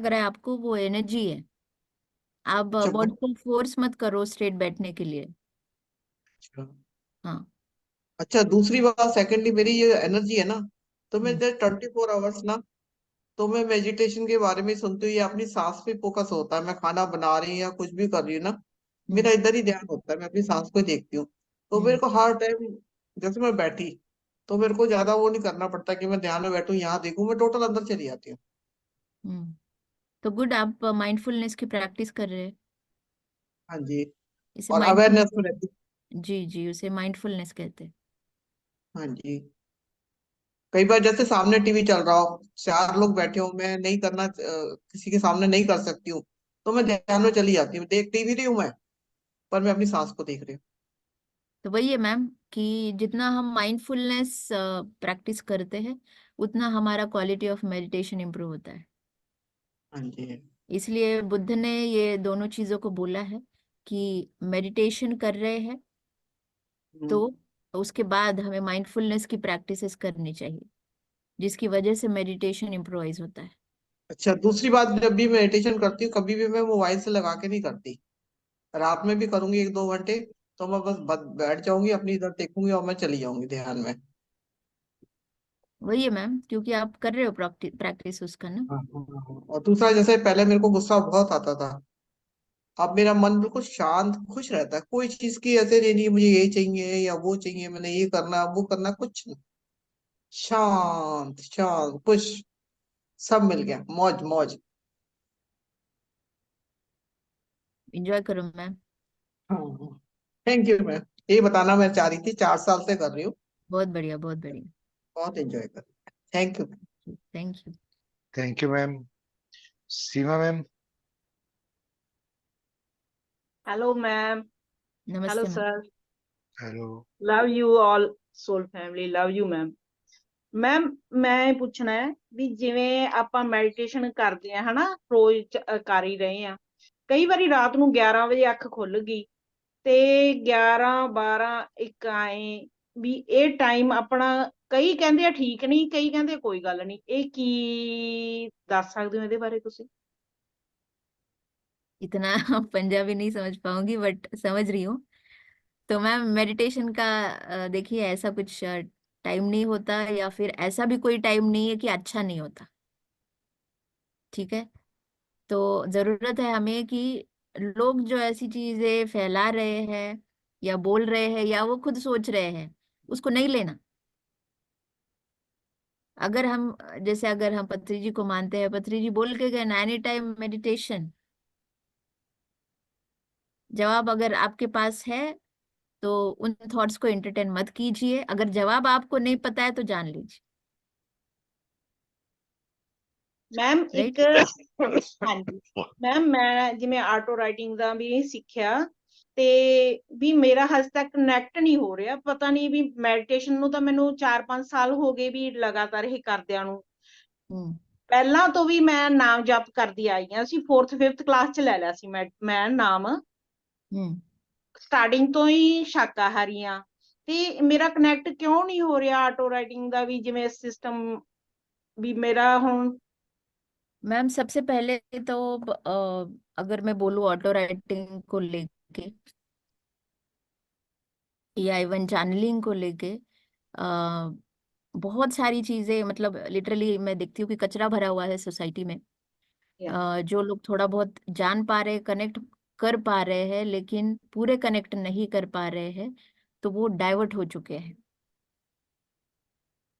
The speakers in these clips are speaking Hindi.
रहा है आपको, वो एनर्जी है। आप अच्छा बॉडी को फोर्स मत करो स्ट्रेट बैठने के लिए। अच्छा। हाँ। अच्छा, दूसरी बात, सेकेंडली, मेरी ये एनर्जी है ना, तो मैं हम्म। 24 आवर्स ना, तो मैं मेडिटेशन के बारे में सुनती हूँ, ये अपनी सांस पे फोकस होता है। मैं खाना बना रही हूँ या कुछ भी कर रही हूँ ना, हम्म। मेरा इधर ही ध्यान होता है, मैं अपनी सांस को ही देखती हूँ। तो मेरे हम्म। को हर टाइम, जैसे मैं बैठी, तो मेरे को ज्यादा वो नहीं करना पड़ता कि मैं ध्यान में बैठूं, यहाँ देखूं, मैं टोटल अंदर चली जाती हूँ। हम्म। तो गुड, आप माइंडफुलनेस की प्रैक्टिस कर रहे हैं। हाँ जी। इसे और माइंडफुल, अवेयरनेस में रहती। जी जी, उसे माइंडफुलनेस कहते हैं। हाँ जी। कई बार जैसे सामने टीवी चल रहा हो, चार लोग बैठे हो, मैं नहीं करना, किसी के सामने नहीं कर सकती हूँ, तो मैं ध्यान में चली जाती हूँ, देख टीवी रही हूँ मैं, पर मैं अपनी सांस को देख रही हूँ। तो वही है मैम, कि जितना हम माइंडफुलनेस प्रैक्टिस करते हैं, उतना हमारा क्वालिटी ऑफ मेडिटेशन इम्प्रूव होता है। हाँ जी। इसलिए बुद्ध ने ये दोनों चीजों को बोला है कि मेडिटेशन कर रहे हैं तो हम्म। उसके बाद हमें माइंडफुलनेस की प्रैक्टिसेस करनी चाहिए, जिसकी वजह से मेडिटेशन इम्प्रोवाइज होता है। अच्छा, दूसरी बात, जब भी मेडिटेशन करती हूँ, कभी भी मैं मोबाइल से लगा के नहीं करती। रात में भी करूंगी 1-2 घंटे, तो मैं बस बैठ जाऊंगी, अपनी इधर देखूंगी और मैं चली जाऊंगी ध्यान में। वही है मैम, क्योंकि आप कर रहे हो प्रैक्टिस उसका ना। हाँ हाँ हाँ। और दूसरा, जैसे पहले मेरे को गुस्सा बहुत आता था, अब मेरा मन बिल्कुल शांत खुश रहता है। कोई चीज की ऐसे नहीं है, मुझे ये चाहिए या वो चाहिए, मैंने ये करना वो करना, कुछ नहीं। शांत शांत खुश, सब मिल गया, मौज मौज। एंजॉय करो मैम। हाँ। Thank you ma'am. ये बताना मैं चाह रही थी, 4 साल से कर रही हूँ, बहुत बढ़िया, बहुत बढ़िया। बहुत एंजॉय कर रही हूँ। Thank you. Thank you. Thank you ma'am. Seema ma'am. Hello, ma'am. Hello, नमस्ते ma'am. sir. Hello. Love you all, soul family. Love you, ma'am. Ma'am ਮੈਂ ਇਹ ਪੁੱਛਣਾ ਹੈ ਵੀ ਜਿਵੇਂ ਆਪਾਂ ਮੈਡੀਟੇਸ਼ਨ ਕਰਦੇ ਆ ਹਨਾ, ਰੋਜ਼ ਕਰ ਹੀ ਰਹੇ ਆ, ਕਈ ਵਾਰੀ ਰਾਤ ਨੂੰ 11 ਵਜੇ ਅੱਖ ਖੁੱਲ ਗਈ ਤੇ 11 12 1 ਆਏ ਵੀ ਇਹ ਟਾਈਮ ਆਪਣਾ, ਕਈ ਕਹਿੰਦੇ ਆ ਠੀਕ ਨਹੀਂ, ਕਈ ਕਹਿੰਦੇ ਕੋਈ ਗੱਲ ਨਹੀਂ, ਇਹ ਕੀ ਦੱਸ ਸਕਦੇ ਹੋ ਇਹਦੇ ਬਾਰੇ ਤੁਸੀਂ? इतना पंजाबी नहीं समझ पाऊंगी, बट समझ रही हूँ। तो मैम मेडिटेशन का देखिए, ऐसा कुछ टाइम नहीं होता, या फिर ऐसा भी कोई टाइम नहीं है कि अच्छा नहीं होता। ठीक है। तो जरूरत है हमें कि लोग जो ऐसी चीजें फैला रहे हैं या बोल रहे हैं या वो खुद सोच रहे हैं, उसको नहीं लेना। अगर हम, जैसे अगर हम पत्री जी को मानते हैं, पत्री जी बोल के गए ना, एनी टाइम मेडिटेशन। जवाब अगर आपके पास है तो उन थॉट्स को एंटरटेन मत कीजिए, अगर जवाब आपको नहीं पता है तो जान लीजिए। ਮੈਮ ਇੱਕ, राइट। ਹਾਂਜੀ ਮੈਮ, ਮੈਂ ਜਿਵੇਂ ਆਟੋ ਰਾਈਟਿੰਗ ਦਾ ਵੀ ਸਿੱਖਿਆ ਤੇ ਵੀ ਮੇਰਾ ਹਜੇ ਤੱਕ ਕਨੈਕਟ ਨਹੀਂ ਹੋ ਰਿਹਾ, ਪਤਾ ਨਹੀਂ ਵੀ ਮੈਡੀਟੇਸ਼ਨ ਨੂੰ ਤਾਂ ਮੈਨੂੰ 4-5 ਸਾਲ ਹੋ ਗਏ ਵੀ ਲਗਾਤਾਰ ਇਹ ਕਰਦਿਆਂ ਨੂੰ। हम्म। ਪਹਿਲਾਂ ਤੋਂ ਵੀ ਮੈਂ ਨਾਮ ਜਪ ਕਰਦੀ ਆਈ ਹਾਂ, ਅਸੀਂ 4th 5th ਕਲਾਸ ਚ ਲੈ ਲਿਆ ਸੀ ਮੈਂ ਨਾਮ, हम्म। ਸਟਾਰਟਿੰਗ ਤੋਂ ਹੀ ਸ਼ਾਕਾਹਾਰੀ ਹਾਂ। ਤੇ ਮੇਰਾ ਕਨੈਕਟ ਕਿਉਂ ਨਹੀਂ ਹੋ ਰਿਹਾ ਆਟੋ ਰਾਈਟਿੰਗ ਦਾ ਵੀ ਜਿਵੇਂ ਸਿਸਟਮ, ਵੀ मेरा ਹੁਣ। मैम सबसे पहले तो अगर मैं बोलूँ ऑटो राइटिंग को लेके या इवन चैनलिंग को लेके, अ, बहुत सारी चीजें, मतलब लिटरली मैं देखती हूँ कि कचरा भरा हुआ है सोसाइटी में। जो लोग थोड़ा बहुत जान पा रहे, कनेक्ट कर पा रहे हैं, लेकिन पूरे कनेक्ट नहीं कर पा रहे हैं, तो वो डाइवर्ट हो चुके हैं।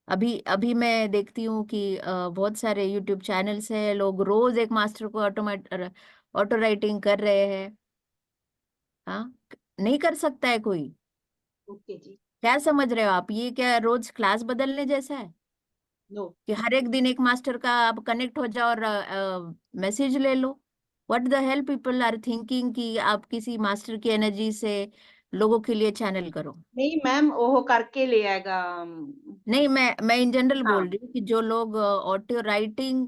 अभी अभी मैं देखती हूँ कि बहुत सारे यूट्यूब चैनल्स हैं, लोग रोज एक मास्टर को ऑटो राइटिंग कर रहे हैं। हाँ, नहीं कर सकता है कोई। ओके जी। क्या समझ रहे हो आप, ये क्या रोज क्लास बदलने जैसा है नो। कि हर एक दिन एक मास्टर का आप कनेक्ट हो जाओ और मैसेज ले लो? What the hell people are thinking कि आप किसी मास्टर की एनर्जी से लोगों के लिए चैनल करो। नहीं मैम, वो करके ले आएगा। नहीं, मैं इन जनरल हाँ। बोल रही हूँ कि जो लोग ऑटो राइटिंग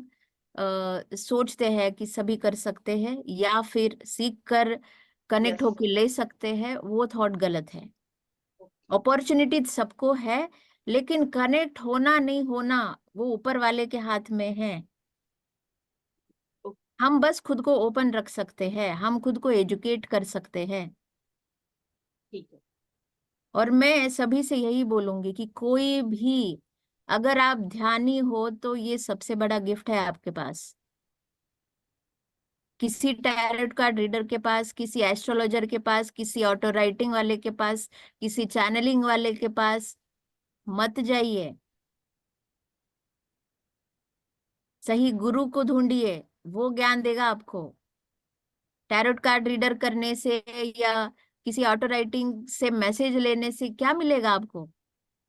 सोचते हैं कि सभी कर सकते हैं या फिर सीख कर कनेक्ट यस। होके ले सकते हैं, वो थॉट गलत है। अपॉर्चुनिटी सबको है, लेकिन कनेक्ट होना नहीं होना वो ऊपर वाले के हाथ में है। हम बस खुद को ओपन रख सकते हैं, हम खुद को एजुकेट कर सकते हैं। ठीक है। और मैं सभी से यही बोलूंगी कि कोई भी, अगर आप ध्यानी हो तो ये सबसे बड़ा गिफ्ट है आपके पास। किसी टैरोट कार्ड रीडर के पास, किसी एस्ट्रोलॉजर के पास, किसी ऑटो राइटिंग वाले के पास, किसी चैनलिंग वाले के पास मत जाइए। सही गुरु को ढूंढिए, वो ज्ञान देगा आपको। टैरोट कार्ड रीडर करने से या किसी ऑटो राइटिंग से मैसेज लेने से क्या मिलेगा आपको?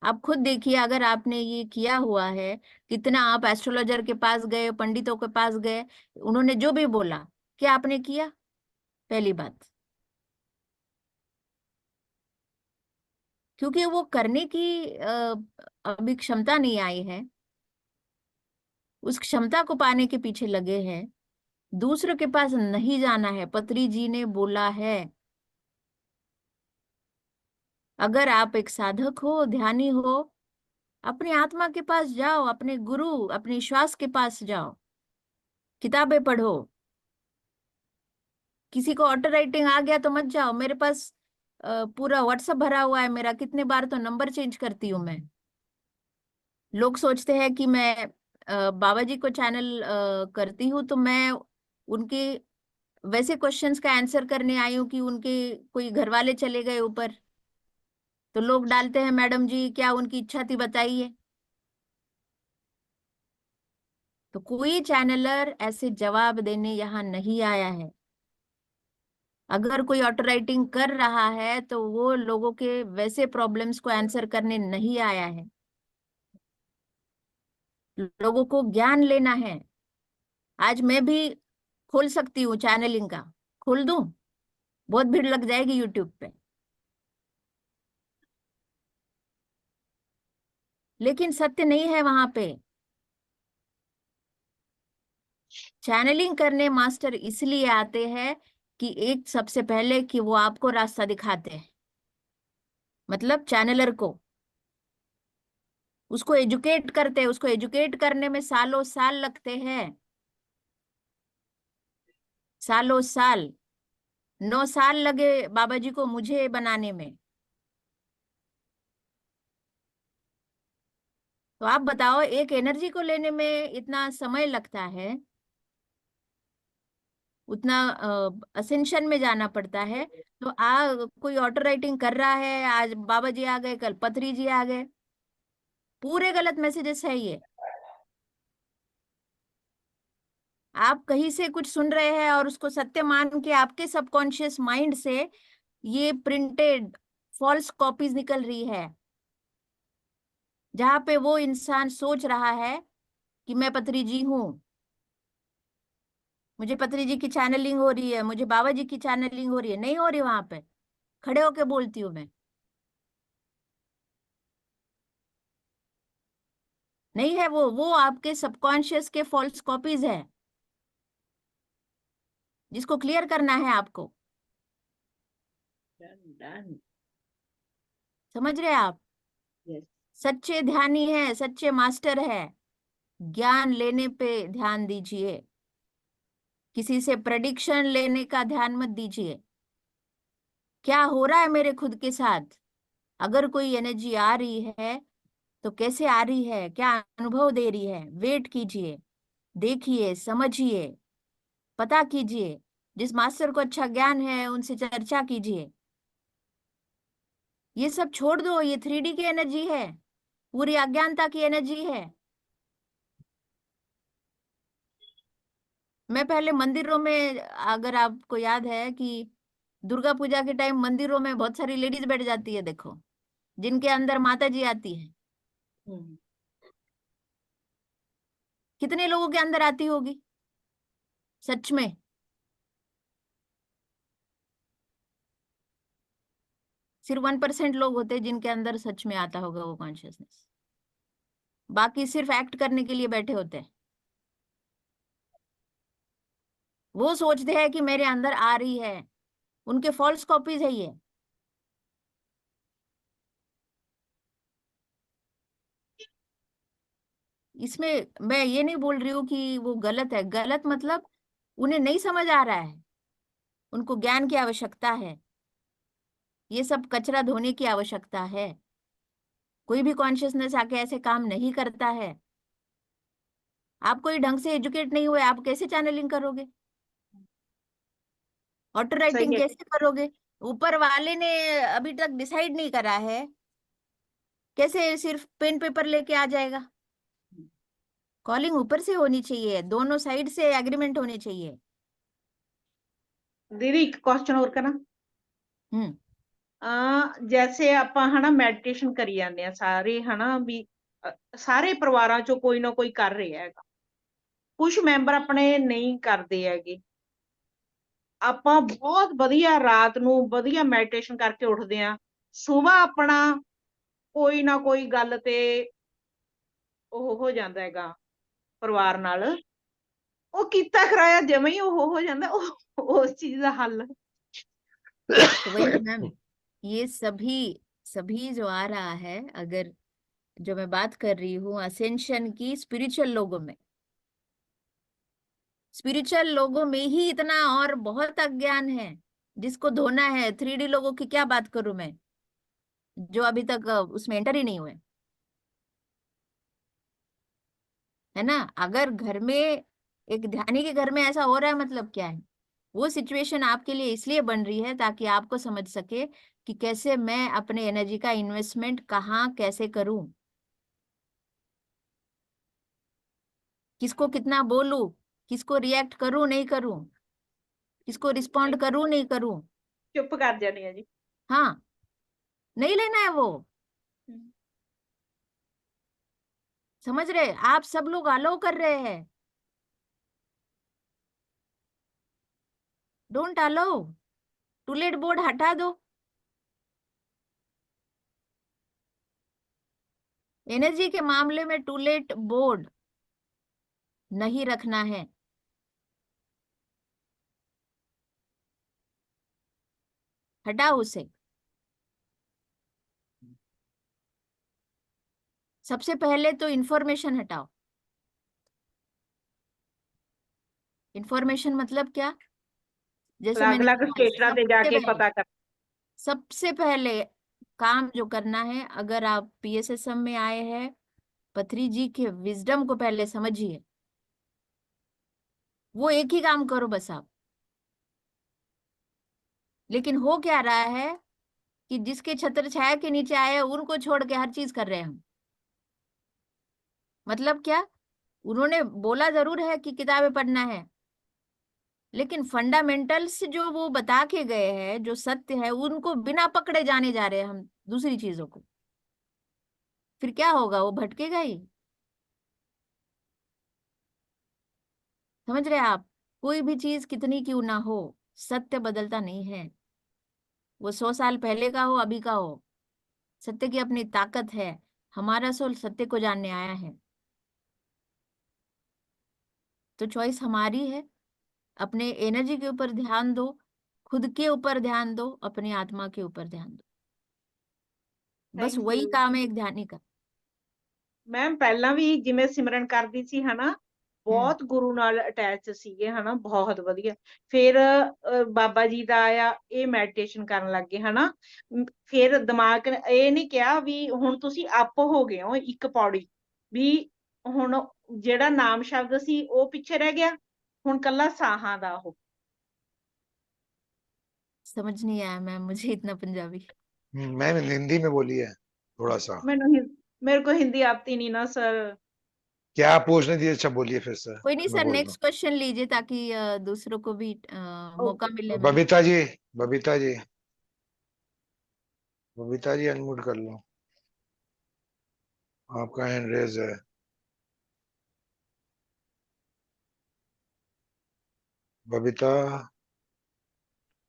आप खुद देखिए, अगर आपने ये किया हुआ है, कितना आप एस्ट्रोलॉजर के पास गए, पंडितों के पास गए, उन्होंने जो भी बोला, क्या आपने किया? पहली बात, क्योंकि वो करने की अभी क्षमता नहीं आई है, उस क्षमता को पाने के पीछे लगे हैं। दूसरों के पास नहीं जाना है, पत्री जी ने बोला है। अगर आप एक साधक हो, ध्यानी हो, अपनी आत्मा के पास जाओ, अपने गुरु, अपने श्वास के पास जाओ, किताबें पढ़ो। किसी को ऑटो राइटिंग आ गया तो मत जाओ। मेरे पास पूरा व्हाट्सएप भरा हुआ है मेरा, कितने बार तो नंबर चेंज करती हूँ मैं। लोग सोचते हैं कि मैं बाबा जी को चैनल करती हूँ, तो मैं उनके वैसे क्वेश्चंस का आंसर करने आई हूँ कि उनके कोई घर वाले चले गए ऊपर, तो लोग डालते हैं, मैडम जी क्या उनकी इच्छा थी बताइए। तो कोई चैनलर ऐसे जवाब देने यहाँ नहीं आया है। अगर कोई ऑटो राइटिंग कर रहा है तो वो लोगों के वैसे प्रॉब्लम्स को आंसर करने नहीं आया है, लोगों को ज्ञान लेना है। आज मैं भी खोल सकती हूँ चैनलिंग का, खोल दूं? बहुत भीड़ लग जाएगी यूट्यूब पे, लेकिन सत्य नहीं है वहां पे। चैनलिंग करने मास्टर इसलिए आते हैं कि एक, सबसे पहले कि वो आपको रास्ता दिखाते हैं, मतलब चैनलर को, उसको एजुकेट करते हैं। उसको एजुकेट करने में सालों साल लगते हैं, सालों साल। 9 साल लगे बाबा जी को मुझे बनाने में। तो आप बताओ, एक एनर्जी को लेने में इतना समय लगता है, उतना असेंशन में जाना पड़ता है। तो कोई ऑटो राइटिंग कर रहा है, आज बाबा जी आ गए, कल पत्री जी आ गए, पूरे गलत मैसेजेस है ये। आप कहीं से कुछ सुन रहे हैं और उसको सत्य मान के आपके सबकॉन्शियस माइंड से ये प्रिंटेड फॉल्स कॉपीज निकल रही है, जहां पे वो इंसान सोच रहा है कि मैं पत्री जी हूँ, मुझे पत्री जी की चैनलिंग हो रही है, मुझे बाबा जी की चैनलिंग हो रही है। नहीं हो रही, वहां पे खड़े होके बोलती हूँ मैं, नहीं है। वो आपके सबकॉन्शियस के फॉल्स कॉपीज है, जिसको क्लियर करना है आपको। Done done. समझ रहे हैं आप? यस। सच्चे ध्यानी है, सच्चे मास्टर है, ज्ञान लेने पे ध्यान दीजिए, किसी से प्रेडिक्शन लेने का ध्यान मत दीजिए। क्या हो रहा है मेरे खुद के साथ? अगर कोई एनर्जी आ रही है तो कैसे आ रही है, क्या अनुभव दे रही है, वेट कीजिए, देखिए, समझिए, पता कीजिए। जिस मास्टर को अच्छा ज्ञान है उनसे चर्चा कीजिए। ये सब छोड़ दो, ये 3D की एनर्जी है, पूरी अज्ञानता की एनर्जी है। मैं पहले मंदिरों में, अगर आपको याद है कि दुर्गा पूजा के टाइम मंदिरों में बहुत सारी लेडीज बैठ जाती है, देखो, जिनके अंदर माता जी आती है। हम्म। कितने लोगों के अंदर आती होगी सच में? सिर्फ 1% लोग होते हैं जिनके अंदर सच में आता होगा वो कॉन्शियसनेस। बाकी सिर्फ एक्ट करने के लिए बैठे होते हैं। वो सोचते हैं कि मेरे अंदर आ रही है, उनके फॉल्स कॉपीज है ये। इसमें मैं ये नहीं बोल रही हूँ कि वो गलत है, गलत मतलब उन्हें नहीं समझ आ रहा है, उनको ज्ञान की आवश्यकता है, ये सब कचरा धोने की आवश्यकता है। कोई भी कॉन्शियसनेस आके ऐसे काम नहीं करता है। आप कोई ढंग से एजुकेट नहीं हुए, आप कैसे चैनलिंग करोगे, ऑटो सही राइटिंग है। कैसे करोगे? ऊपर वाले ने अभी तक डिसाइड नहीं करा है, कैसे सिर्फ पेन पेपर लेके आ जाएगा? कॉलिंग ऊपर से होनी चाहिए, दोनों साइड से एग्रीमेंट होनी चाहिए। दीदी एक क्वेश्चन और करा। हम्म। जैसे ਆਪਾਂ ਹਨਾ ਮੈਡੀਟੇਸ਼ਨ ਕਰੀ ਜਾਂਦੇ ਆ ਸਾਰੇ ਹਨਾ ਵੀ ਸਾਰੇ ਪਰਿਵਾਰਾਂ ਚੋਂ ਕੋਈ ਨਾ ਕੋਈ ਕਰ ਰਿਹਾ ਹੈਗਾ, ਕੁਝ ਮੈਂਬਰ ਆਪਣੇ ਨਹੀਂ ਕਰਦੇ ਹੈਗੇ। ਆਪਾਂ ਬਹੁਤ ਵਧੀਆ ਰਾਤ ਨੂੰ ਵਧੀਆ ਮੈਡੀਟੇਸ਼ਨ ਕਰਕੇ ਉੱਠਦੇ ਆ, ਸਵੇਰ ਆਪਣਾ ਕੋਈ ਨਾ ਕੋਈ ਗੱਲ ਤੇ ਉਹ ਹੋ ਜਾਂਦਾ ਹੈਗਾ ਪਰਿਵਾਰ ਨਾਲ, ਉਹ ਕੀਤਾ ਕਰਾਇਆ ਜਮਾਂ ਹੀ ਉਹ ਹੋ ਜਾਂਦਾ, ਉਸ ਚੀਜ਼ ਦਾ ਹੱਲ। तो वही मैम, ये सभी सभी जो आ रहा है, अगर जो मैं बात कर रही हूँ असेंशन की, स्पिरिचुअल लोगों में ही इतना और बहुत अज्ञान है जिसको धोना है। 3D लोगों की क्या बात करूं मैं, जो अभी तक उसमें एंटर ही नहीं हुए, है ना? अगर घर में एक ध्यानी के घर में ऐसा हो रहा है, मतलब क्या है? वो सिचुएशन आपके लिए इसलिए बन रही है ताकि आपको समझ सके कि कैसे मैं अपने एनर्जी का इन्वेस्टमेंट कहाँ कैसे करूं, किसको कितना बोलूं, किसको रिएक्ट करूं नहीं करूं, किसको रिस्पॉन्ड करूं नहीं करूं। ਚੁੱਪ ਕਰ ਜਾਂਦੇ ਆ ਜੀ। हाँ, नहीं लेना है वो। समझ रहे? आप सब लोग अलाउ कर रहे हैं, डोंट अलाउ। टूलेट बोर्ड हटा दो, एनर्जी के मामले में टूलेट बोर्ड नहीं रखना है। हटाओ उसे। सबसे पहले तो इंफॉर्मेशन हटाओ। इंफॉर्मेशन मतलब क्या? जैसे अलग मैंने अलग कहा, स्टेशਨਾਂ ਤੇ ਜਾ ਕੇ पता कर। सबसे पहले काम जो करना है, अगर आप पीएसएसएम में आए हैं, पथरी जी के विजडम को पहले समझिए। वो एक ही काम करो बस आप। लेकिन हो क्या रहा है कि जिसके छत्र छाया के नीचे आए हैं, उनको छोड़ के हर चीज कर रहे हैं हम। मतलब क्या? उन्होंने बोला जरूर है कि किताबें पढ़ना है, लेकिन फंडामेंटल्स जो वो बता के गए हैं, जो सत्य है, उनको बिना पकड़े जाने जा रहे हैं हम दूसरी चीजों को। फिर क्या होगा? वो भटकेगा ही। समझ रहे हैं आप? कोई भी चीज कितनी क्यों ना हो, सत्य बदलता नहीं है। वो 100 साल पहले का हो, अभी का हो, सत्य की अपनी ताकत है। हमारा सोल सत्य को जानने आया है, तो चॉइस हमारी है। अपने एनर्जी के ऊपर ध्यान दो, खुद के ऊपर ध्यान दो, अपनी आत्मा के ऊपर ध्यान दो। बस थैंक वही यू काम है एक ध्यानी का। मैम। ਪਹਿਲਾਂ ਵੀ ਜਿਵੇਂ ਸਿਮਰਨ ਕਰਦੀ ਸੀ ਹਨਾ, हम्म। ਬਹੁਤ ਗੁਰੂ ਨਾਲ ਅਟੈਚ ਸੀਗੇ ਹਨਾ, ਬਹੁਤ ਵਧੀਆ। ਫਿਰ ਬਾਬਾ ਜੀ ਦਾ ਆਇਆ, ਇਹ ਮੈਡੀਟੇਸ਼ਨ ਕਰਨ ਲੱਗ ਗਏ ਹਨਾ। ਫਿਰ ਦਿਮਾਗ ਨੇ ਇਹ ਨਹੀਂ ਕਿਹਾ ਵੀ ਹੁਣ ਤੁਸੀਂ ਅਪ ਹੋ ਗਏ ਹੋ ਇੱਕ ਪੌੜੀ, ਵੀ ਹੁਣ ਜਿਹੜਾ ਨਾਮ ਸ਼ਬਦ ਸੀ ਉਹ ਪਿੱਛੇ ਰਹਿ ਗਿਆ, ਹੁਣ ਕੱਲਾ ਸਾਹਾਂ ਦਾ ਉਹ। समझ नहीं आया मैम मुझे इतना पंजाबी। मैम हिंदी में बोलिए थोड़ा सा। मेरे को हिंदी आती नहीं ना सर। क्या आप पूछ रही थी? अच्छा बोलिए फिर से, कोई नहीं मैं सर, बोल रहा नेक्स्ट क्वेश्चन लीजिए ताकि दूसरों को भी मौका ओके। मिले हूँ। मैम। बबीता जी, बबीता जी, बबीता जी अनम्यूट कर लो, आपका हैंड रेज है। Babita,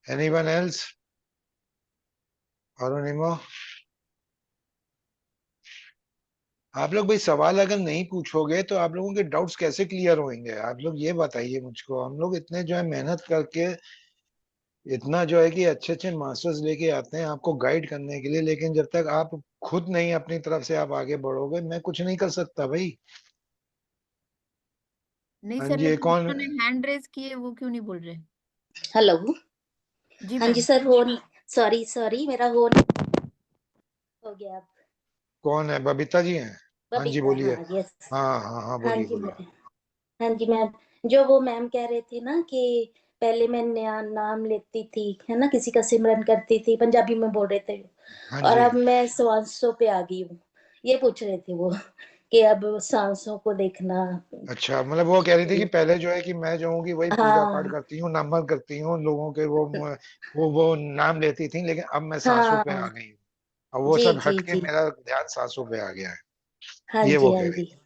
anyone else? अरुणिमा? आप लोग भाई सवाल अगर नहीं पूछोगे तो आप लोगों के डाउट्स कैसे क्लियर होंगे? आप लोग ये बताइए मुझको। हम लोग इतने जो है मेहनत करके इतना जो है कि अच्छे अच्छे मास्टर्स लेके आते हैं आपको गाइड करने के लिए, लेकिन जब तक आप खुद नहीं अपनी तरफ से आप आगे बढ़ोगे, मैं कुछ नहीं कर सकता भाई। नहीं हाँ सर, जी, ये लेकिन कौन? जिन्होंने हैंड रेज किए वो क्यों नहीं बोल रहे? हेलो। जी हाँ जी मैम। सर, सॉरी सॉरी, मेरा हो गया अब। कौन है? बबीता जी हैं? हाँ जी, बबीता, बोलिए। हाँ यस। हाँ हाँ हाँ, हाँ बोलिए जी बोलिए। हाँ जी मैम, जो वो मैम कह रहे थे ना कि पहले मैं नया नाम लेती थी, है ना, किसी का सिमरन करती थी, पंजाबी में बोल रहे थे, हाँ और जी। अब मैं सांसों पे आ गई हूँ, ये पूछ रहे थे वो, कि अब सांसों को देखना। अच्छा, मतलब वो कह रही थी कि पहले जो है कि मैं जो हूँ कि वही पूजा पाठ हाँ करती हूँ, नमन करती हूँ लोगों के, वो नाम लेती थी, लेकिन अब मैं सांसों पे आ हाँ। गई हूँ। अब वो जी सब हट जी के जी। मेरा ध्यान सांसों पे आ गया है। हाँ ये जी वो हाँ कह रही जी। थी।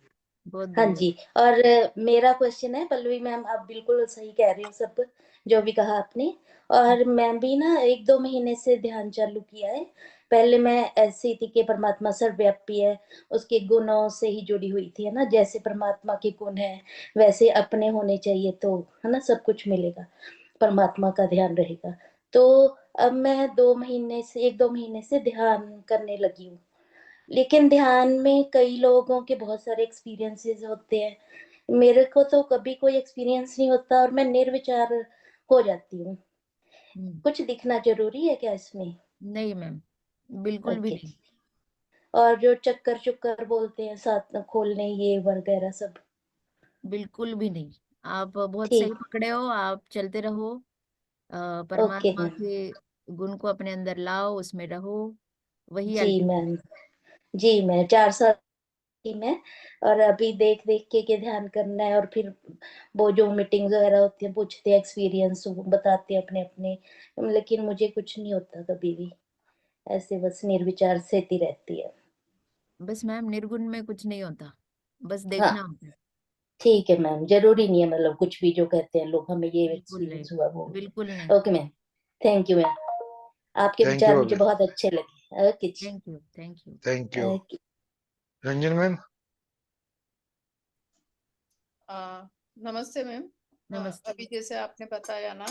बहुत हाँ बढ़िया। जी। और मेरा क्वेश्चन है, पल्लवी मैम आप बिल्कुल सही कह रही हो सब जो भी कहा आपने। और मैं भी ना 1-2 महीने से ध्यान चालू किया है। पहले मैं ऐसी थी कि परमात्मा सर्वव्यापी है, उसके गुणों से ही जुड़ी हुई थी, है ना, जैसे परमात्मा के गुण है वैसे अपने होने चाहिए, तो है ना सब कुछ मिलेगा, परमात्मा का ध्यान रहेगा। तो अब मैं 2 महीने से 1-2 महीने से ध्यान करने लगी हूँ, लेकिन ध्यान में कई लोगों के बहुत सारे एक्सपीरियंसेस होते हैं, मेरे को तो कभी कोई एक्सपीरियंस नहीं होता और मैं निर्विचार हो जाती हूँ। हम्म, कुछ दिखना जरूरी है क्या इसमें? नहीं मैम, बिल्कुल भी ओके। नहीं। और जो चक्कर चुक्कर बोलते हैं साथ में खोलने, ये वगैरह सब? बिल्कुल भी नहीं। आप बहुत सही ठीक। पकड़े हो, आप चलते रहो। ओके परमात्मा मैम। के गुण को अपने अंदर लाओ, उसमें रहो, वही जी अल्टीमेट। मैम। जी मैं 4 साल की मैं, और अभी देख देख के ध्यान करना है, और फिर वो जो मीटिंग्स वगैरह होती हैं पूछते हैं एक्सपीरियंस, वो बताते हैं अपने अपने, लेकिन मुझे कुछ नहीं होता कभी भी, ऐसे बस निर्विचार सेती रहती है। बस मैम, निर्गुण में कुछ नहीं होता, बस हाँ देखना होता है। ठीक है मैम, जरूरी नहीं है, मतलब कुछ भी जो कहते हैं लोग, हमें ये बिल्कुल नहीं, एक्सपीरियंस हुआ वो। बिल्कुल नहीं। Okay ma'am. Thank you ma'am, आपके थैंक विचार यू मुझे अभी। बहुत अच्छे लगे। Okay ji. Thank you, thank you. Thank you. Okay. Ranjan ma'am. नमस्ते मैम। नमस्ते। अभी जैसे आपने बताया ना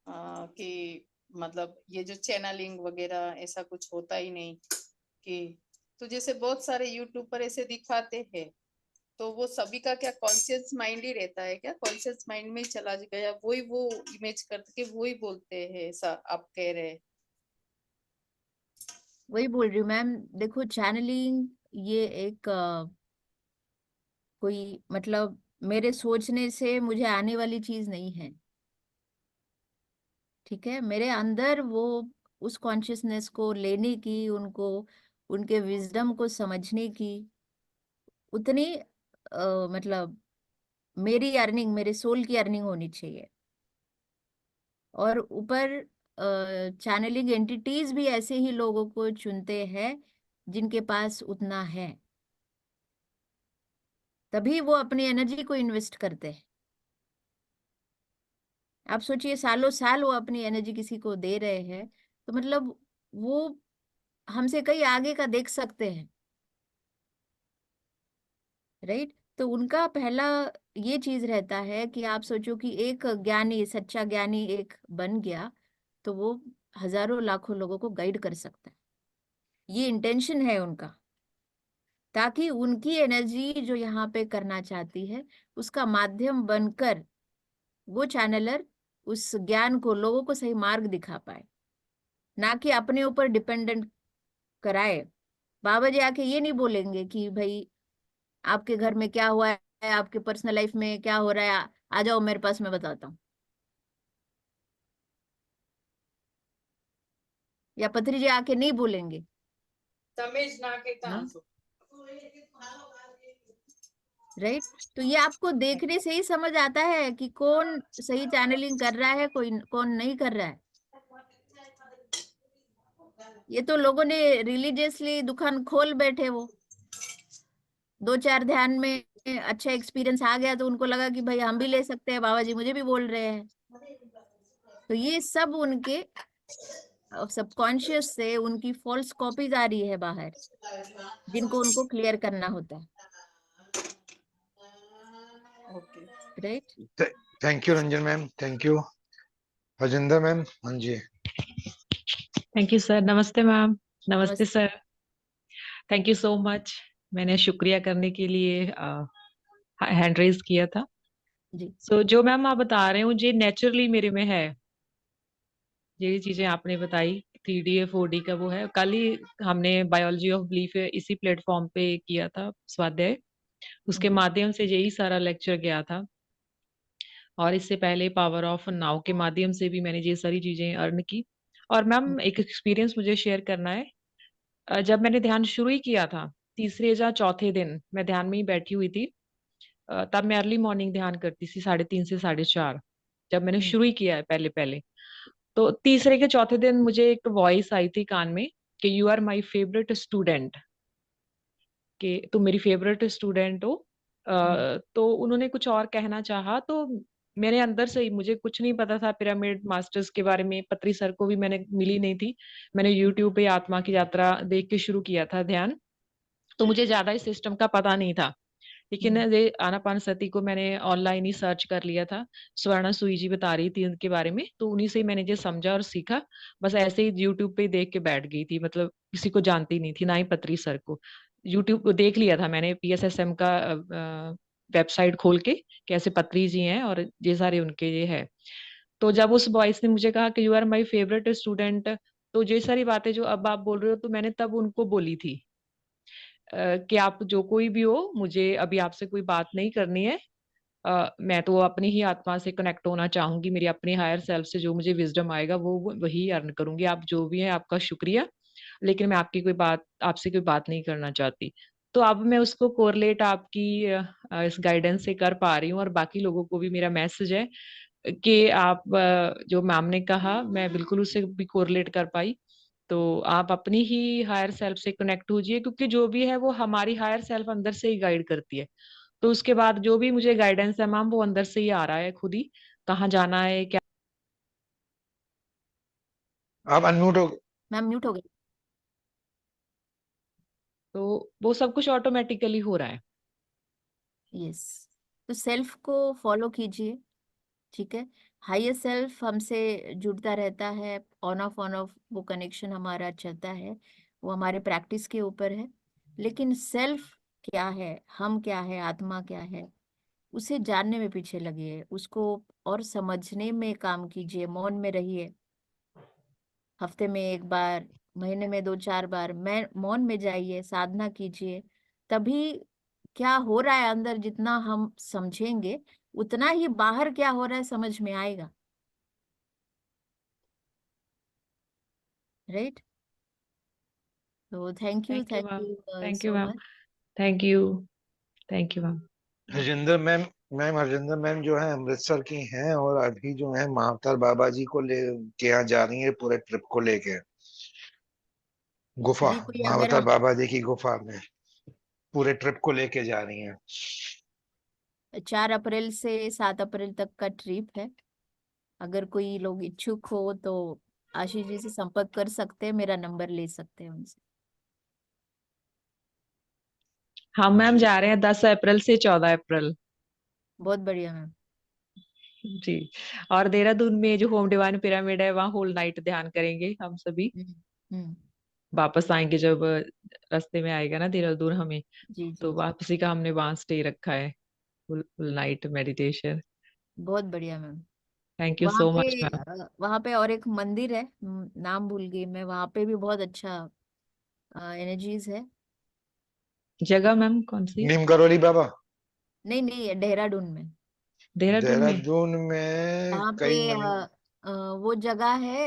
कि मतलब ये जो चैनलिंग वगैरह ऐसा कुछ होता ही नहीं, कि तो जैसे बहुत सारे यूट्यूब पर ऐसे दिखाते हैं, तो वो सभी का क्या कॉन्शियस माइंड ही रहता है क्या? कॉन्शियस माइंड में ही चला गया, वही वो इमेज करके वही बोलते हैं, ऐसा आप कह रहे हैं? वही बोल रही हूँ मैम। देखो, चैनलिंग ये एक कोई मतलब मेरे सोचने से मुझे आने वाली चीज नहीं है। ठीक है, मेरे अंदर वो उस कॉन्शियसनेस को लेने की, उनको उनके विजडम को समझने की उतनी मतलब मेरी अर्निंग, मेरे सोल की अर्निंग होनी चाहिए। और ऊपर चैनलिंग एंटिटीज भी ऐसे ही लोगों को चुनते हैं जिनके पास उतना है, तभी वो अपनी एनर्जी को इन्वेस्ट करते हैं। आप सोचिए, सालों साल वो अपनी एनर्जी किसी को दे रहे हैं, तो मतलब वो हमसे कहीं आगे का देख सकते हैं, राइट? तो उनका पहला ये चीज रहता है कि आप सोचो कि एक ज्ञानी, सच्चा ज्ञानी एक बन गया, तो वो हजारों लाखों लोगों को गाइड कर सकता है। ये इंटेंशन है उनका, ताकि उनकी एनर्जी जो यहाँ पे करना चाहती है उसका माध्यम बनकर वो चैनलर उस ज्ञान को लोगों को सही मार्ग दिखा पाए, ना कि अपने ऊपर डिपेंडेंट कराए। बाबा जी आके ये नहीं बोलेंगे कि भाई आपके घर में क्या हुआ है, आपके पर्सनल लाइफ में क्या हो रहा है, आ जाओ मेरे पास, मैं बताता हूँ। या पत्री जी आके नहीं बोलेंगे तमेज ना के ना, तांसो। राइट? तो ये आपको देखने से ही समझ आता है कि कौन सही चैनलिंग कर रहा है, कोई कौन नहीं कर रहा है। ये तो लोगों ने रिलीजियसली दुकान खोल बैठे, वो 2-4 ध्यान में अच्छा एक्सपीरियंस आ गया तो उनको लगा कि भाई हम भी ले सकते हैं, बाबा जी मुझे भी बोल रहे हैं। तो ये सब उनके सबकॉन्शियस से उनकी फॉल्स कॉपीज आ रही है बाहर, जिनको उनको क्लियर करना होता है, okay. Right? Thank you Ranjan ma'am, thank you. Harjinder ma'am. हाँ जी। Thank you sir. नमस्ते मैम। नमस्ते नमस्ते। Sir. Thank you so much. मैंने शुक्रिया करने के लिए हैंड रेज किया था। जी। सो जो मैम आप बता रहे हो ये नेचुरली मेरे में है। ये चीजें आपने बताई 3D या 4D का वो है। कल ही हमने बायोलॉजी ऑफ बिलीफ इसी प्लेटफॉर्म पे किया था स्वाध्याय, उसके माध्यम से यही सारा लेक्चर गया था। और इससे पहले पावर ऑफ नाउ के माध्यम से भी मैंने ये सारी चीजें अर्न की। और मैम एक एक्सपीरियंस मुझे शेयर करना है। जब मैंने ध्यान शुरू ही किया था, तीसरे या चौथे दिन मैं ध्यान में ही बैठी हुई थी। तब मैं अर्ली मॉर्निंग ध्यान करती थी 3:30 से 4:30, जब मैंने शुरू ही किया है पहले पहले। तो तीसरे के चौथे दिन मुझे एक वॉइस आई थी कान में कि you are my favourite student, कि तुम मेरी फेवरेट स्टूडेंट हो। तो उन्होंने कुछ और कहना चाहा, तो मेरे अंदर से ही, मुझे कुछ नहीं पता था पिरामिड मास्टर्स के बारे में, पत्री सर को भी मैंने मिली नहीं थी। मैंने यूट्यूब पे आत्मा की यात्रा देख के शुरू किया था ध्यान, तो मुझे ज्यादा इस सिस्टम का पता नहीं था। लेकिन ये आनापानसती को मैंने ऑनलाइन ही सर्च कर लिया था। स्वर्णा सुई जी बता रही थी उनके बारे में, तो उन्हीं से ही मैंने ये समझा और सीखा। बस ऐसे ही यूट्यूब पे देख के बैठ गई थी, मतलब किसी को जानती नहीं थी, ना ही पत्री सर को। यूट्यूब को देख लिया था मैंने, PSSM का वेबसाइट खोल के, कैसे पत्री जी हैं और ये सारे उनके ये है। तो जब उस बॉयस ने मुझे कहा कि you are my favourite student, तो ये सारी बातें जो अब आप बोल रहे हो, तो मैंने तब उनको बोली थी कि आप जो कोई भी हो, मुझे अभी आपसे कोई बात नहीं करनी है। मैं तो अपनी ही आत्मा से कनेक्ट होना चाहूंगी, मेरी अपनी हायर सेल्फ से जो मुझे विजडम आएगा वो वही अर्न करूंगी। आप जो भी है आपका शुक्रिया, लेकिन मैं आपकी कोई बात, आपसे कोई बात नहीं करना चाहती। तो अब मैं उसको कोरिलेट आपकी इस गाइडेंस से कर पा रही हूँ, और बाकी लोगों को भी मेरा मैसेज है कि आप जो मैम ने कहा मैं बिल्कुल उससे भी कोरिलेट कर पाई। तो आप अपनी ही हायर सेल्फ से कनेक्ट होजिए, क्योंकि जो भी है वो हमारी हायर सेल्फ अंदर से ही गाइड करती है। तो उसके बाद जो भी मुझे गाइडेंस है मैम, वो अंदर से ही आ रहा है खुद ही, कहाँ जाना है क्या। आप अनम्यूट हो। मैम म्यूट हो गई। तो वो सब कुछ ऑटोमेटिकली हो रहा है। यस। तो सेल्फ को फॉलो कीजिए, ठीक है। हायर सेल्फ हमसे जुड़ता रहता है, ऑन ऑफ वो कनेक्शन हमारा चलता है, वो हमारे प्रैक्टिस के ऊपर है। लेकिन सेल्फ क्या है, हम क्या है, आत्मा क्या है, उसे जानने में पीछे लगिए, उसको और समझने में काम कीजिए, मौन में रहिए। हफ्ते में एक बार, महीने में 2-4 बार मैं मौन में जाइए, साधना कीजिए। तभी क्या हो रहा है अंदर जितना हम समझेंगे, उतना ही बाहर क्या हो रहा है समझ में आएगा। राइट। तो thank thank you ma'am. You thank you so ma'am. Much. Thank you. Thank you ma'am. Harjinder ma'am, Harjinder ma'am जो है अमृतसर की हैं, और अभी जो है महाअवतार बाबा जी को ले के यहाँ जा रही है पूरे ट्रिप को लेके, गुफा, जी कोई अगर महाअवतार बाबा जी की गुफा में पूरे ट्रिप को लेके जा रही हैं। 4 अप्रैल से 7 अप्रैल तक का ट्रिप है। अगर कोई लोग इच्छुक हो तो आशीष जी से संपर्क कर सकते हैं, मेरा नंबर ले सकते हैं उनसे। हम मैम जी, जा रहे हैं 10 अप्रैल से 14 अप्रैल। बहुत बढ़िया मैम। जी। और देहरादून में जो होम डिवाइन पिरामिड है, वहाँ होल नाइट ध्यान करेंगे हम सभी। हम्म। हम्म। वापस आएंगे जब रास्ते में आएगा ना देहरादून हमें, जी जी तो जी। वापसी का हमने वहाँ स्टे रखा है, फुल फुल नाइट मेडिटेशन। बहुत बढ़िया ma'am. Thank you so much ma'am. वहाँ पे और एक मंदिर है, नाम भूल गई मैं, वहाँ पे भी बहुत अच्छा एनर्जीज है। जगह मैम कौन सी? नीम करोली बाबा। नहीं नहीं, देहरादून में। देहरादून में? देहरादून में वहाँ पे कई मन वो जगह है,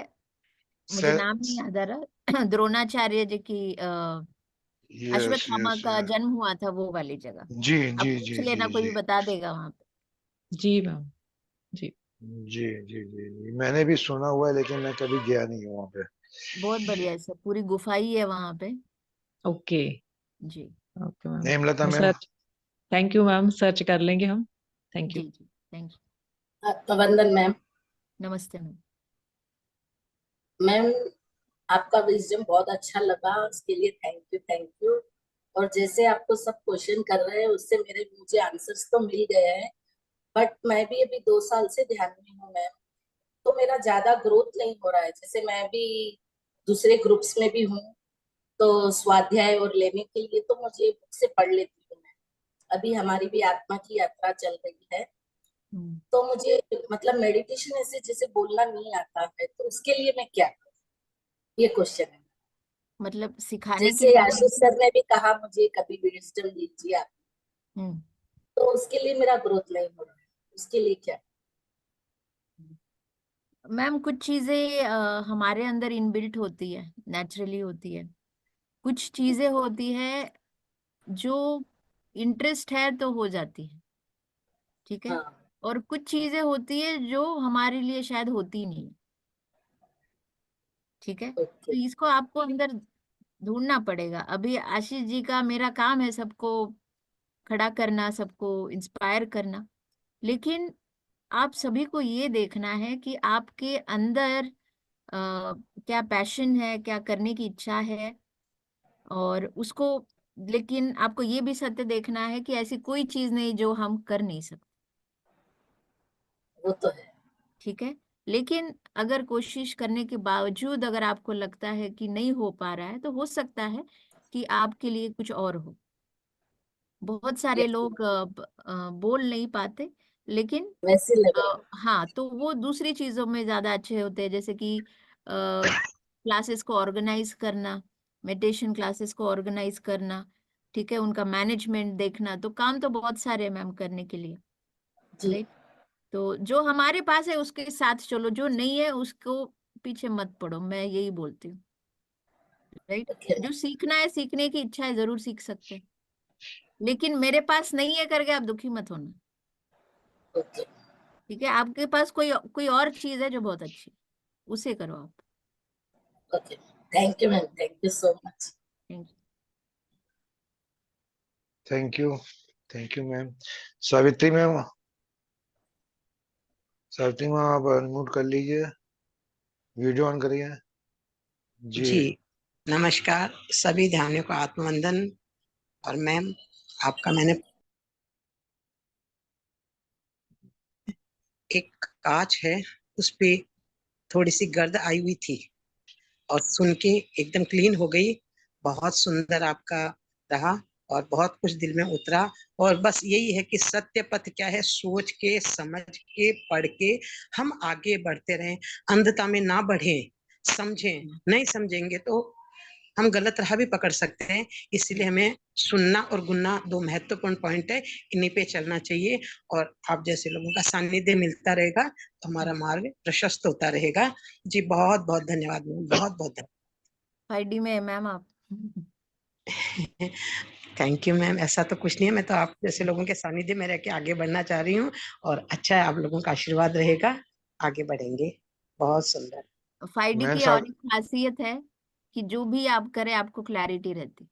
मुझे से, नाम नहीं याद आ रहा। द्रोणाचार्य जी की यस अश्वत्थामा यस का यस, जन्म हुआ था, वो वाली जगह। जी आप जी पूछ जी जी लेना, कोई जी भी बता देगा वहाँ पे। जी मैम। जी। जी जी जी जी, मैंने भी सुना हुआ है लेकिन मैं कभी गया नहीं हूँ वहाँ पे। बहुत बढ़िया है, सब पूरी गुफा ही है वहाँ पे। ओके। जी ओके मैम। हेमलता हम ma'am. Search, thank you ma'am, search कर लेंगे हम। Thank you. जी जी। थैंक वंदन मैम। यू। नमस्ते मैम। मैम, आपका विजडम बहुत अच्छा लगा, उसके लिए थैंक यू। और जैसे आपको सब क्वेश्चन कर रहे हैं उससे मेरे मुझे आंसर्स तो मिल गए हैं, बट मैं भी अभी 2 साल से ध्यान में हूँ मैम। तो मेरा ज्यादा ग्रोथ नहीं हो रहा है। जैसे मैं भी दूसरे ग्रुप्स में भी हूँ, तो स्वाध्याय और लेने के लिए तो मुझे बुक से पढ़ लेती हूँ मैं। अभी हमारी भी आत्मा की यात्रा चल रही है, तो मुझे मतलब मेडिटेशन ऐसे जैसे बोलना नहीं आता है, तो उसके लिए मैं क्या करूं? ये क्वेश्चन है। मतलब सिखाने के जैसे लिए। आशीष सर ने भी कहा मुझे कभी विजडम दीजिए आप, हम्म। तो उसके लिए मेरा ग्रोथ नहीं हो रहा है, उसके लिए क्या? मैम कुछ चीजें हमारे अंदर इनबिल्ट होती है, नेचुरली होती है। कुछ चीजें होती है जो इंटरेस्ट है तो हो जाती है, ठीक है। हाँ। और कुछ चीजें होती है जो हमारे लिए शायद होती नहीं, ठीक है। ओके। तो इसको आपको अंदर ढूंढना पड़ेगा। अभी आशीष जी का, मेरा काम है सबको खड़ा करना, सबको इंस्पायर करना, लेकिन आप सभी को ये देखना है कि आपके अंदर क्या पैशन है, क्या करने की इच्छा है, और उसको, लेकिन आपको ये भी सत्य देखना है कि ऐसी कोई चीज नहीं जो हम कर नहीं सकते, वो तो है। ठीक है। लेकिन अगर कोशिश करने के बावजूद अगर आपको लगता है कि नहीं हो पा रहा है, तो हो सकता है कि आपके लिए कुछ और हो। बहुत सारे यस, लोग बोल नहीं पाते, लेकिन वैसे लग रहा है। हाँ, तो वो दूसरी चीजों में ज्यादा अच्छे होते हैं, जैसे कि क्लासेस को ऑर्गेनाइज करना, मेडिटेशन क्लासेस को ऑर्गेनाइज करना, ठीक है, उनका मैनेजमेंट देखना। तो काम तो बहुत सारे हैं मैम करने के लिए, जी। राइट। तो जो हमारे पास है उसके साथ चलो, जो नहीं है उसको पीछे मत पड़ो, मैं यही बोलती हूँ, राइट। ओके। जो सीखना है, सीखने की इच्छा है, जरूर सीख सकते हैं, लेकिन मेरे पास नहीं है करके आप दुखी मत होना, ओके। ठीक है। आपके पास कोई कोई और चीज है जो बहुत अच्छी है, उसे करो आप। Okay. Thank you ma'am, thank you so much. Thank you. Thank you, thank you ma'am. Savitri ma'am, Savitri ma'am आप अनम्यूट कर लीजिए, वीडियो ऑन करिए जी। जी नमस्कार सभी ध्यानियों को आत्मवंदन। और मैम आपका मैंने एक कांच है उस पे थोड़ी सी गर्द आई हुई थी और सुन के एकदम क्लीन हो गई। बहुत सुंदर आपका रहा और बहुत कुछ दिल में उतरा। और बस यही है कि सत्य पथ क्या है, सोच के समझ के पढ़ के हम आगे बढ़ते रहें, अंधता में ना बढ़े, समझें। नहीं समझेंगे तो हम गलत राह भी पकड़ सकते हैं। इसलिए हमें सुनना और गुनना दो महत्वपूर्ण पॉइंट है, इन्हीं पे चलना चाहिए। और आप जैसे लोगों का सानिध्य मिलता रहेगा तो हमारा मार्ग प्रशस्त होता रहेगा। जी बहुत बहुत धन्यवाद मैम, बहुत बहुत धन्यवाद। 5D में है मैम आप। Thank you ma'am. ऐसा तो कुछ नहीं है, मैं तो आप जैसे लोगों के सानिध्य में रह के आगे बढ़ना चाह रही हूँ और अच्छा है, आप लोगों का आशीर्वाद रहेगा, आगे बढ़ेंगे। बहुत सुंदर। 5D मैम की और साहब, एक खासियत है कि जो भी आप करें आपको क्लैरिटी रहती।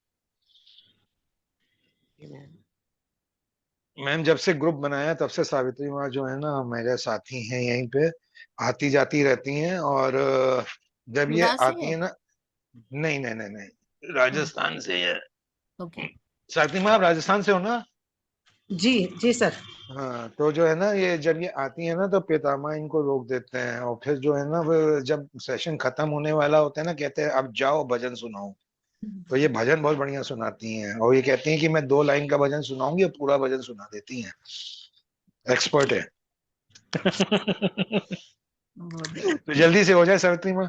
मैम जब से ग्रुप बनाया तब से सावित्री माँ जो है ना मेरे साथी हैं, यहीं पे आती जाती रहती हैं। और जब ये उदास आती है। है ना, नहीं नहीं नहीं नहीं, राजस्थान से है। ओके। सावित्री माँ आप राजस्थान से हो ना? जी जी सर। हाँ, तो जो है ना ये जब ये आती है ना तो पितामह इनको रोक देते हैं, और फिर जो है ना वो जब सेशन खत्म होने वाला होता है ना, कहते हैं अब जाओ भजन सुनाओ। तो ये भजन बहुत बढ़िया सुनाती हैं, और ये कहती हैं कि मैं 2 लाइन का भजन सुनाऊंगी, और पूरा भजन सुना देती हैं, एक्सपर्ट है। बहुत तो जल्दी से हो जाए सावित्री माँ,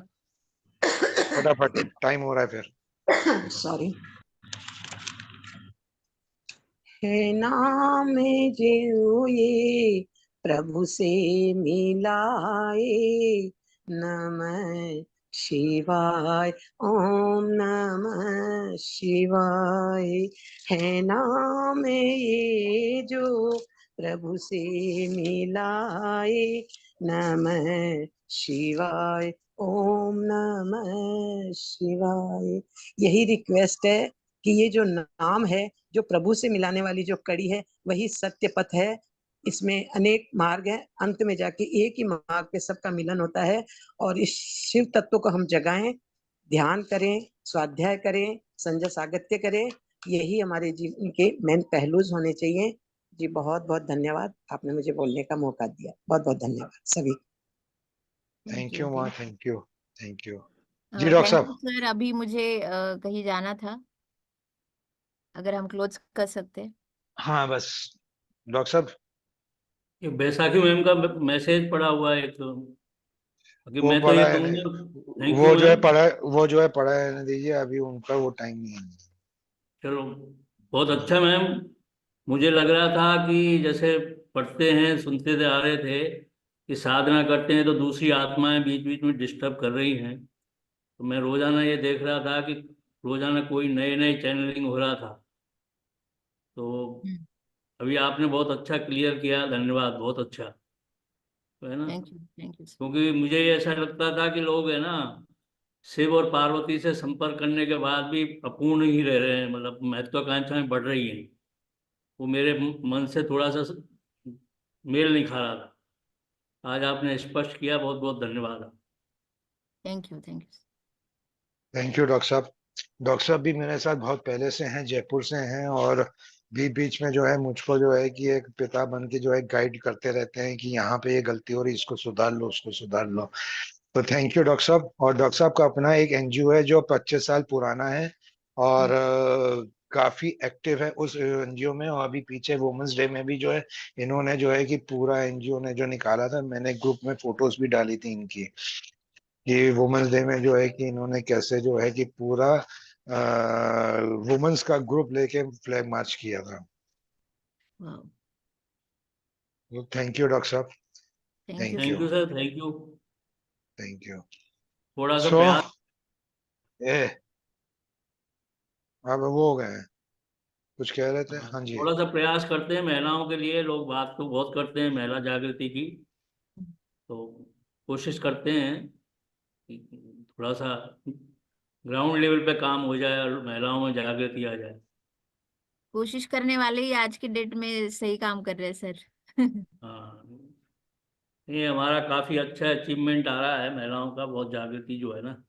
फटाफट, टाइम हो रहा है फिर। सॉरी। है नाम जो ये प्रभु से मिलाए, नमः शिवाय, ओम नमः शिवाय। है नाम ये जो प्रभु से मिलाए, नमः शिवाय, ओम नमः शिवाय। यही रिक्वेस्ट है कि ये जो नाम है, जो प्रभु से मिलाने वाली जो कड़ी है, वही सत्य पथ है। इसमें अनेक मार्ग हैं, अंत में जाके एक ही मार्ग पे सबका मिलन होता है। और इस शिव तत्व को हम जगाएं, ध्यान करें, स्वाध्याय करें, संजय सागत्य करें। यही हमारे जीवन के मेन पहलूज होने चाहिए। जी बहुत बहुत धन्यवाद, आपने मुझे बोलने का मौका दिया। बहुत बहुत धन्यवाद सभी। Thank thank you. यू माँ, thank thank you, thank you. जी डॉक्टर थैंक यू साहब। सर। अभी मुझे कहीं जाना था, अगर हम क्लोज कर सकते हैं। हाँ बस, डॉक्टर साहब ये बैसाखी मैम का मैसेज पड़ा हुआ है एक तो, बाकी वो मैं तो ये पढ़ा है नहीं, कहूंगा थैंक यू वो जो है मैम। पढ़ा, वो जो है पढ़ा रहने दीजिए, अभी उनका वो टाइम नहीं है। चलो बहुत अच्छा मैम। मुझे लग रहा था कि जैसे पढ़ते हैं सुनते थे आ रहे थे कि साधना करते हैं तो दूसरी आत्माएं बीच बीच में डिस्टर्ब कर रही हैं, तो मैं रोजाना ये देख रहा था कि रोजाना कोई नए नए चैनलिंग हो रहा था। तो अभी आपने बहुत अच्छा क्लियर किया, धन्यवाद, बहुत अच्छा। तो है ना, थैंक यू, थैंक यू। क्योंकि मुझे ये ऐसा लगता था कि लोग है ना शिव और पार्वती से संपर्क करने के बाद भी अपूर्ण ही रह रहे हैं, मतलब महत्वाकांक्षाएं बढ़ रही हैं। वो मेरे मन से थोड़ा सा मेल नहीं खा रहा था। आज आपने स्पष्ट किया, बहुत बहुत धन्यवाद। Thank you, thank you. Thank you doctor साहब। डॉक्टर साहब भी मेरे साथ बहुत पहले से हैं, जयपुर से हैं, और बीच बीच में जो है मुझको जो है कि एक पिता बन के जो है गाइड करते रहते हैं कि यहाँ पे ये गलती हो रही, इसको सुधार लो, उसको सुधार लो। तो थैंक यू डॉक्टर साहब। और डॉक्टर साहब का अपना एक एनजीओ है जो 25 साल पुराना है, और काफी एक्टिव है उस एनजीओ में। और अभी पीछे वुमेन्स डे में भी जो है इन्होंने जो है कि पूरा एनजीओ ने जो निकाला था, मैंने ग्रुप में फोटोज भी डाली थी इनकी, कि वुमेन्स डे में जो है कि इन्होंने कैसे जो है कि पूरा वुमेन्स का ग्रुप लेके फ्लैग मार्च किया था। वाह, थैंक यू डॉक्टर साहब। Thank you thank so you. Thank you much. Sir, thank you. Thank you. थोड़ा सा सो प्रयास, ए अब वो हो गए हैं, कुछ कह रहे थे, हाँ, हाँ जी। थोड़ा सा प्रयास करते हैं महिलाओं के लिए। लोग बात तो बहुत करते हैं महिला जागृति की, तो कोशिश करते हैं कि थोड़ा सा ग्राउंड लेवल पे काम हो जाए और महिलाओं में जागृति आ जाए। कोशिश करने वाले ही आज के डेट में सही काम कर रहे हैं सर। हाँ, ये हमारा काफी अच्छा अचीवमेंट आ रहा है, महिलाओं का बहुत जागृति जो है ना।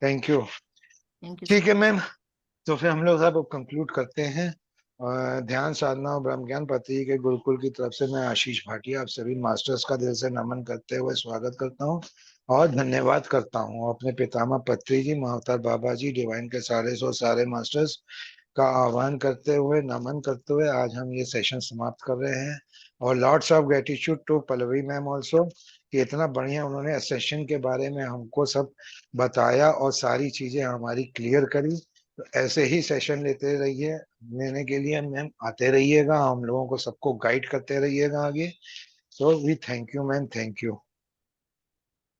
Thank you. थैंक यू ठीक सर। है मैम, तो फिर हम लोग सब कंक्लूड करते हैं। ध्यान साधना और ब्रह्म ज्ञान पति के गुरुकुल की तरफ से मैं आशीष भाटिया आप सभी मास्टर्स का दिल से नमन करते हुए स्वागत करता हूँ और धन्यवाद करता हूँ। अपने पितामह पत्री जी, महाअवतार बाबा जी, डिवाइन के सारे सौ सारे मास्टर्स का आह्वान करते हुए, नमन करते हुए आज हम ये सेशन समाप्त कर रहे हैं। और lots of gratitude to Pallavi ma'am also, कि इतना बढ़िया उन्होंने सेशन के बारे में हमको सब बताया और सारी चीजें हमारी क्लियर करी। तो ऐसे ही सेशन लेते रहिए, लेने के लिए मैम आते रहिएगा, हम लोगों को सबको गाइड करते रहिएगा आगे। So we thank you ma'am, thank you.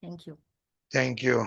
Thank you. Thank you.